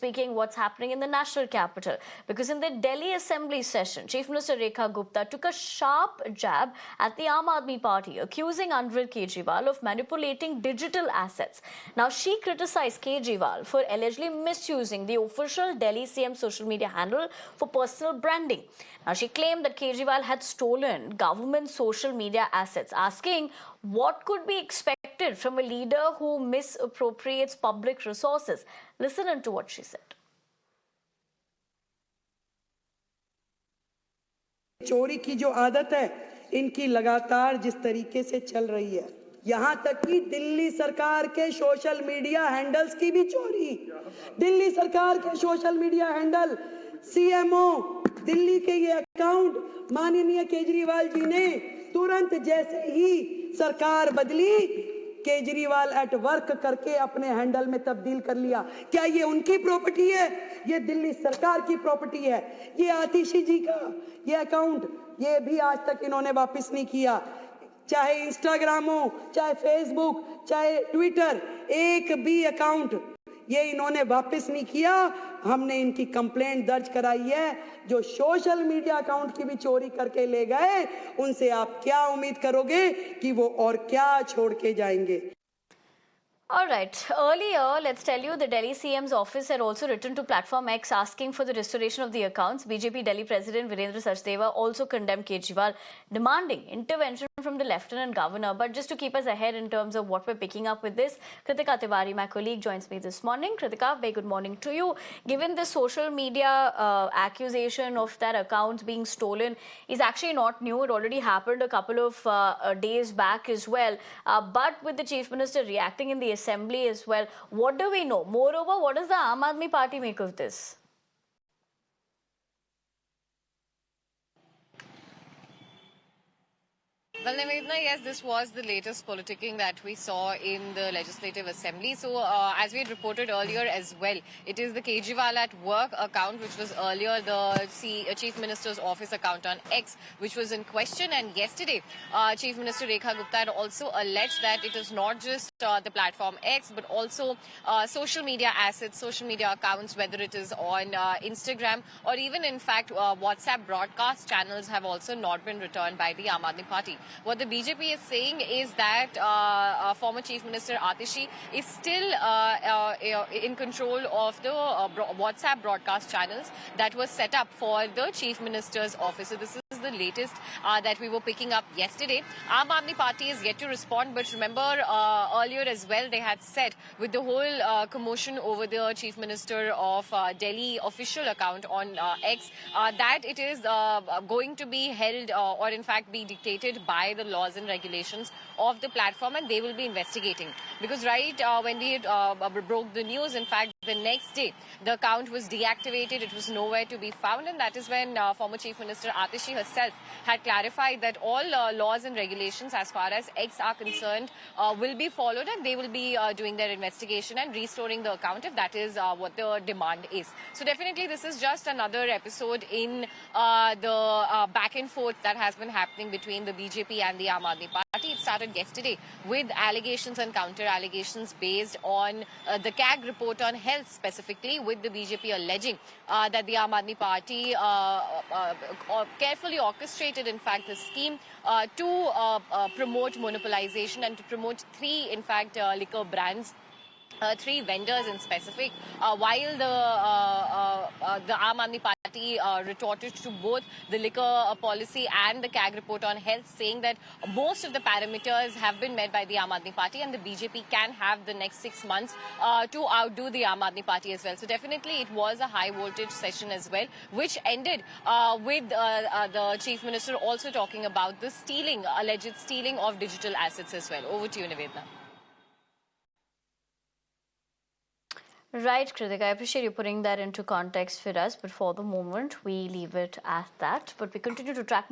speaking what's happening in the national capital. Because in the Delhi Assembly session, Chief Minister Rekha Gupta took a sharp jab at the Aam Aadmi Party, accusing Anil Kejriwal of manipulating digital assets. Now, she criticized Kejriwal for allegedly misusing the official Delhi CM social media handle for personal branding. Now, she claimed that Kejriwal had stolen government social media assets, asking what could be expected from a leader who misappropriates public resources. Listen into what she said. चोरी की जो आदत है इनकी लगातार जिस तरीके से चल रही है, यहाँ तक कि दिल्ली सरकार के सोशल मीडिया हैंडल्स की भी चोरी। दिल्ली सरकार के social media handle, CMO Delhi के ये अकाउंट माननीय केजरीवाल जी ने तुरंत जैसे ही सरकार बदली, केजरीवाल एट वर्क करके अपने हैंडल में तब्दील कर लिया। क्या ये उनकी प्रॉपर्टी है? ये दिल्ली सरकार की प्रॉपर्टी है। ये आतिशी जी का ये अकाउंट, ये भी आज तक इन्होंने वापस नहीं किया। चाहे इंस्टाग्राम हो, चाहे फेसबुक, चाहे ट्विटर, एक भी अकाउंट ये इन्होंने वापस नहीं किया। हमने इनकी कंप्लेंट दर्ज कराई है। जो सोशल मीडिया अकाउंट की भी चोरी करके ले गए, उनसे आप क्या उम्मीद करोगे कि वो और क्या छोड़ के जाएंगे? All right. Earlier, let's tell you, the Delhi CM's office had also written to Platform X asking for the restoration of the accounts. BJP Delhi President Virendra Sachdeva also condemned Kejriwal, demanding intervention from the Lieutenant Governor. But just to keep us ahead in terms of what we're picking up with this, Kritika Tiwari, my colleague, joins me this morning. Kritika, very good morning to you. Given the social media accusation of that account being stolen is actually not new. It already happened a couple of days back as well. But with the Chief Minister reacting in the Assembly as well, what do we know? Moreover, what does the Aam Aadmi Party make of this? Well, Nivedna, yes, this was the latest politicking that we saw in the Legislative Assembly. So, as we had reported earlier as well, it is the Kejriwal at Work account, which was earlier the Chief Minister's Office account on X, which was in question. And yesterday, Chief Minister Rekha Gupta had also alleged that it is not just the platform X, but also social media assets, social media accounts, whether it is on Instagram or even, in fact, WhatsApp broadcast channels have also not been returned by the Aam Aadmi Party. What the BJP is saying is that former Chief Minister Atishi is still in control of the WhatsApp broadcast channels that was set up for the Chief Minister's office. So this is the latest that we were picking up yesterday. Aam Aadmi Party is yet to respond, but remember earlier as well they had said with the whole commotion over the Chief Minister of Delhi official account on X that it is going to be held or in fact be dictated by the laws and regulations of the platform, and they will be investigating. Because when we broke the news, in fact, the next day, the account was deactivated. It was nowhere to be found, and that is when former Chief Minister Atishi herself had clarified that all laws and regulations as far as X are concerned will be followed, and they will be doing their investigation and restoring the account if that is what the demand is. So definitely this is just another episode in the back and forth that has been happening between the BJP and the Aam Aadmi Party. It started yesterday with allegations and counter allegations based on the CAG report on health, specifically with the BJP alleging that the Aam Aadmi Party carefully orchestrated, in fact, the scheme to promote monopolization and to promote three, in fact, liquor brands. Three vendors in specific, while the Aam Aadmi Party retorted to both the liquor policy and the CAG report on health, saying that most of the parameters have been met by the Aam Aadmi Party and the BJP can have the next 6 months to outdo the Aam Aadmi Party as well. So definitely it was a high voltage session as well, which ended with the Chief Minister also talking about the alleged stealing of digital assets as well. Over to you, Nivedna. Right, Kritika, I appreciate you putting that into context for us, but for the moment, we leave it at that. But we continue to track more